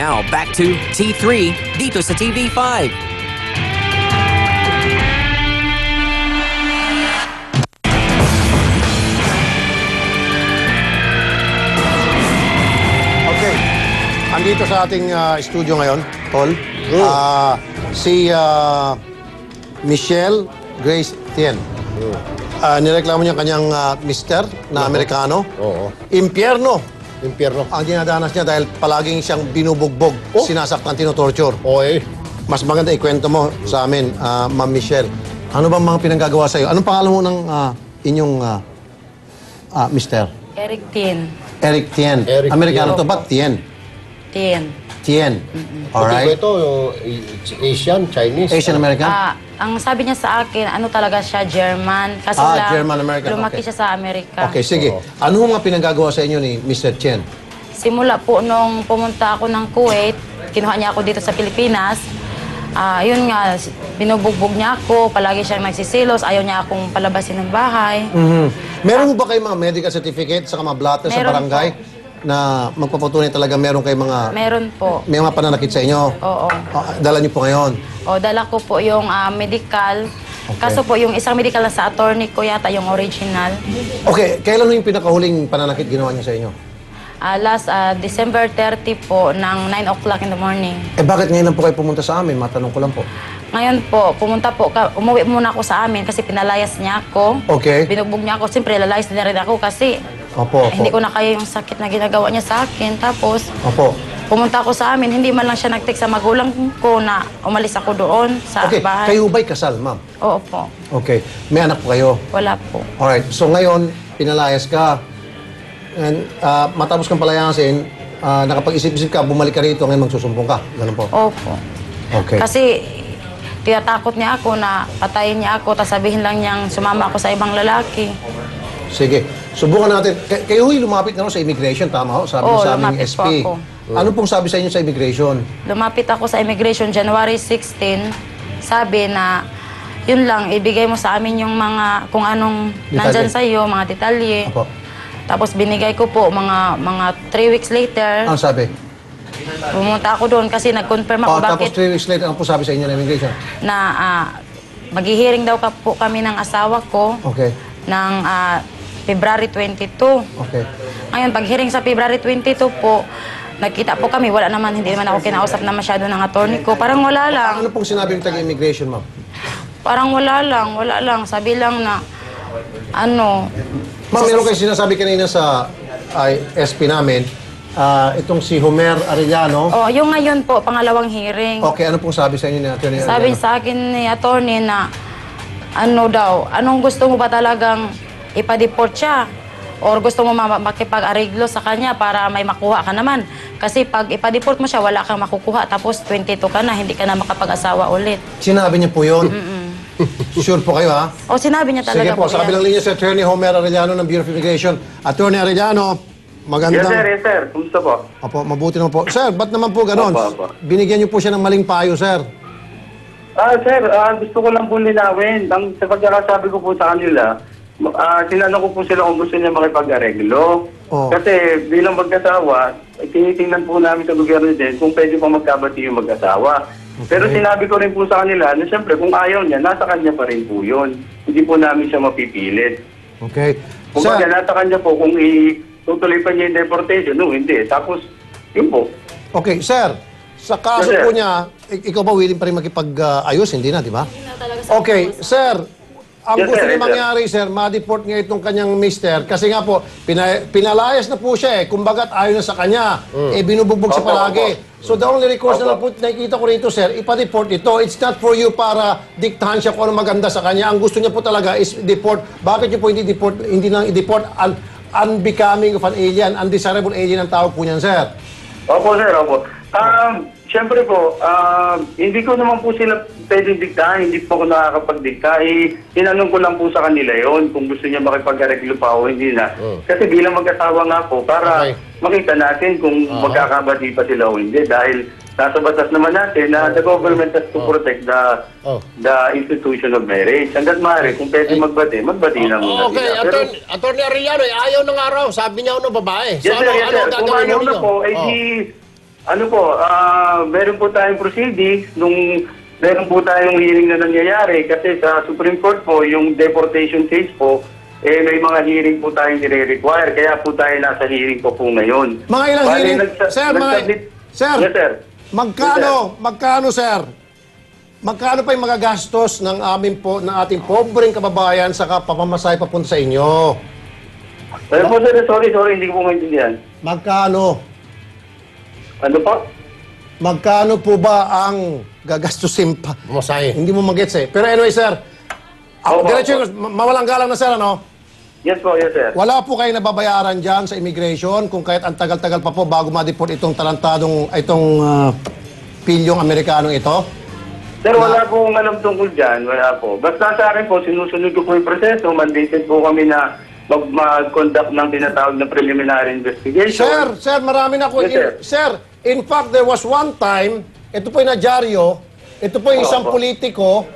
Now, back to T3 dito sa TV5. Okay. Andito sa ating studio ngayon, Tol, si Michelle Grace Tien. Nireklamo niya kanyang mister na Amerikano. Oo. Impyerno Impyerno. ang dinadanas niya dahil palaging siyang binubugbog, sinasaktan, tinotorture. Okay. Mas maganda ikwento mo sa amin, Ma'am Michelle. Ano bang mga pinanggagawa sa'yo? Anong pangalan mo ng inyong mister? Eric Tien. Eric Tien. Eric Amerikano Tien. to ba? Tien. Tien. Tien. Ito Alright. ito, Asian, Chinese. Asian American? Ang sabi niya sa akin, ano talaga siya, German. Kaso lang, German-American. lumaki Okay. siya sa Amerika. Okay, sige. Ano nga pinanggagawa sa inyo ni Mr. Tien? Simula po nung pumunta ako ng Kuwait, kinuha niya ako dito sa Pilipinas. Yun nga, binubugbog niya ako, palagi siyang nagsisilos, ayaw niya akong palabasin ng bahay. Meron mo ba kayong mga medical certificate sa mga blatter sa Meron barangay na magpapatunay talaga meron kayong mga Meron po. may mga pananakit sa inyo? Oo. Dala niyo po ngayon? O, dala ko po yung medical. Kaso po, yung isang medical na sa attorney ko yata, yung original. Okay, kailan yung pinakahuling pananakit ginawa niya sa inyo? Last December 30 po, ng 9 o'clock in the morning. Bakit ngayon lang po kayo pumunta sa amin? Matanong ko lang po. Ngayon po, umuwi muna ako sa amin kasi pinalayas niya ako. Okay. Binugbog niya ako. Siyempre, lalayas na rin ako kasi Opo. hindi ko na kaya yung sakit na ginagawa niya sa akin. Tapos, Opo. pumunta ako sa amin. Hindi man lang siya nag-text sa magulang ko na umalis ako doon sa Okay, bahay. kayo ba'y kasal, ma'am? Oo po. Okay. May anak po kayo? Wala po. Alright. So ngayon, pinalayas ka. And matapos kang palayasin, nakapag-isip-isip ka, bumalik ka rito, ngayon magsusumbong ka. Ganun po. Opo. Okay. Kasi tinatakot niya ako na patayin niya ako, tapos sabihin lang niyang sumama ako sa ibang lalaki. Sige. Subukan natin. Kayo huy, lumapit na sa immigration, tama ho? Sabi Oo, niyo sa aming lumapit SP. po ako. Ano pong sabi sa inyo sa immigration? Lumapit ako sa immigration January 16. Sabi na, yun lang, ibigay mo sa amin yung mga, kung anong Detalye. nandyan sa'yo, mga detalye. Apo. Tapos binigay ko po, mga 3 weeks later, Ano sabi? pumunta ako doon kasi nag-confirm ako Tapos bakit 3 weeks later, ano po sabi sa inyo ng immigration? na maghihiring daw po kami ng asawa ko Okay. ng February 22. Okay. Ngayon, pag-hearing sa February 22 po, nagkita po kami, wala naman, hindi naman ako kinausap na masyado ng attorney ko. Parang wala lang. Ano pong sinabi ng taga-immigration, ma'am? Parang wala lang. Sabi lang na, ano, Ma'am, meron kayo sinasabi kanina sa SP namin, itong si Homer Arellano. oh, yung ngayon po, pangalawang hearing. Okay, ano pong sabi sa inyo ni Atty. Sabi Arellano? sa akin ni attorney na, ano daw, anong gusto mo ba talagang ipa-deport siya? Or gusto mo makipag-areglo sa kanya para may makuha ka naman? Kasi pag ipa-deport mo siya, wala kang makukuha. Tapos 22 ka na, hindi ka na makapag-asawa ulit. Sinabi niya po yun? Sure po kayo, ha? O sinabi niya talaga Sige po, sa yan. kabilang linya si Atty. Homer Arellano ng Bureau of Immigration. Atty. Arellano, magandang... Yes, sir. Kumusta po? Opo, mabuti naman po. Sir, ba't naman po ganon? Opo. Binigyan niyo po siya ng maling payo, sir. Sir, gusto ko lang po linawin. Sa pagkakasabi ko po sa kanila, tinanong ko po sila kung gusto niya makipag-areglo. Oh. Kasi bilang mag-asawa, tinitingnan po namin sa gobyerno din kung pwede pa magkabati yung mag-asawa. Pero sinabi ko rin po sa kanila na siyempre kung ayaw niya, nasa kanya pa rin po yun. Hindi po namin siya mapipilit. Okay. Kung Sir, nasa kanya po kung itutuloy pa niya yung deportation, no, hindi. Tapos, yun po. okay, sir. Sa kaso Yes, sir. po niya, ikaw ba willing pa rin makipag-ayos? Hindi na, di ba? Okay, sir. Ang Yes, gusto sir. niya Yes, sir. mangyari, sir, ma-deport nga itong kanyang mister. Kasi nga po, pinalayas na po siya eh. Kumbagat ayaw na sa kanya. Binubugbog siya Opo, palagi. opo. So the only recourse na lang Opo. po nakikita ko rito, sir, ipa-deport ito. It's not for you para diktahan siya kung ano maganda sa kanya. Ang gusto niya po talaga is deport. Bakit niyo po hindi nang i-deport unbecoming of an alien, undesirable alien ang tawag po niyan, sir? Opo, sir, opo. Siyempre po, hindi ko naman po sila pwedeng diktahan, hindi po ako nakakapagdikta. Tinanong ko lang po sa kanila yon kung gusto niya makipag-areglo pa o hindi na. Kasi bilang mag-asawa nga po, para makita natin kung magkakabati pa sila o hindi. Dahil nasa batas naman natin na the government has to protect the institution of marriage. Hanggat maaari, kung pwede magbati na muna Okay, sila. Pero, Attorney Arellano, ayaw ng araw. Sabi niya ano babae. yes, sir, yes, sir. Kung gagawin ayaw mo na ninyo? po, Oh. Ano po, meron po tayong proceedings nung meron po tayong hearing na nangyayari kasi sa Supreme Court po, yung deportation case po, may mga hearing po tayong nire-require. Kaya po tayo nasa hearing po ngayon. Mga ilang Bali, hearing, sir, sir, Yes, sir. magkano, sir? Magkano pa yung mga gastos ng ating pobreng kababayan sa pamamasay papunta sa inyo? Ano po, sir? Sorry, hindi ko po maintindihan. Magkano? Ano po? Magkano po ba ang gagastusin pa? Masay. Hindi mo magets eh. Pero anyway, sir, Opo, diretso, mawalang galang na, sir, ano? Yes po, yes, sir. Wala po kayo nababayaran dyan sa immigration kung kahit ang tagal-tagal pa po bago ma-deport itong pilyong Amerikanong ito? Sir, wala pong alam tungkol dyan. Wala po. Basta sa akin po, sinusunod ko po yung proseso. Mandated po kami na mag-conduct ng tinatawag na preliminary investigation. Sir, marami na ako. Yes, Sir, in fact, there was one time, ito po yung nadyaryo, ito po yung isang Opo. politiko,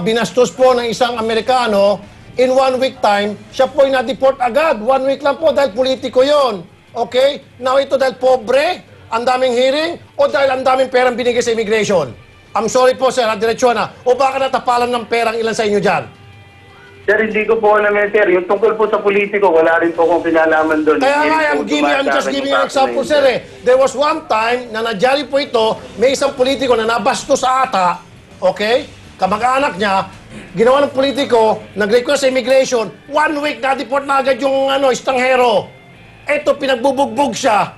binastos po ng isang Amerikano, in 1 week time, siya po yung na-deport agad. 1 week lang po dahil politiko yon. Okay? Now ito dahil pobre, ang daming hearing, o dahil ang daming perang binigay sa immigration? I'm sorry po, sir, diretsyo na. O baka natapalan ng perang ilan sa inyo dyan? Sir, hindi ko po alam yan, sir. Yung tungkol po sa politiko, wala rin po akong kinalaman doon. Kaya nga, Hindi po I'm just dumaan sa akin giving yung an kaso example, na sir, yun, eh. There was one time na nadyari po ito, may isang politiko na nabastos sa ata, okay? Kamag-anak niya, ginawa ng politiko, nag-request sa immigration, 1 week na-deport na agad yung estanghero. Ito, pinagbubugbog siya.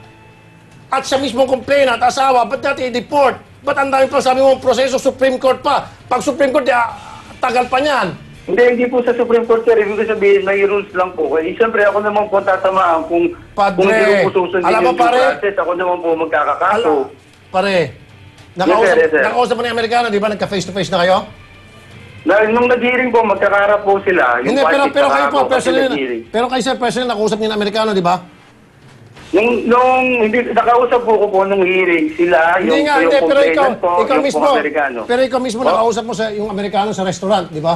At siya mismo complainant, asawa, ba't natin i-deport? Ba't ang dami pa sabi mo proseso, Supreme Court pa? Pag Supreme Court, tagal pa niyan. Hindi po sa Supreme Court, sir. Ibig sabihin, may rules lang po. Eh, siyempre, ako naman po tatamaan kung Padre, hindi ko po susundin alam mo, yung pare, process. Ako naman po magkakakaso. Pare, Yes, sir. nakausap mo na yung Amerikano, di ba? Nagka-face-to-face na kayo? Nung nag-hearing po, magkakarap po sila. Hindi, party, pero kayo saka po, ako kasi personally, nag-hearing. pero kayo sir, personally, nakausap niyo ng Amerikano, di ba? Hindi, nakausap po ko po nung hearing sila, Hindi yung nga, hindi, pero complainant po, ikaw yung mismo, po Amerikano. pero ikaw mismo Po? nakausap mo sa yung Amerikano sa restaurant, di ba?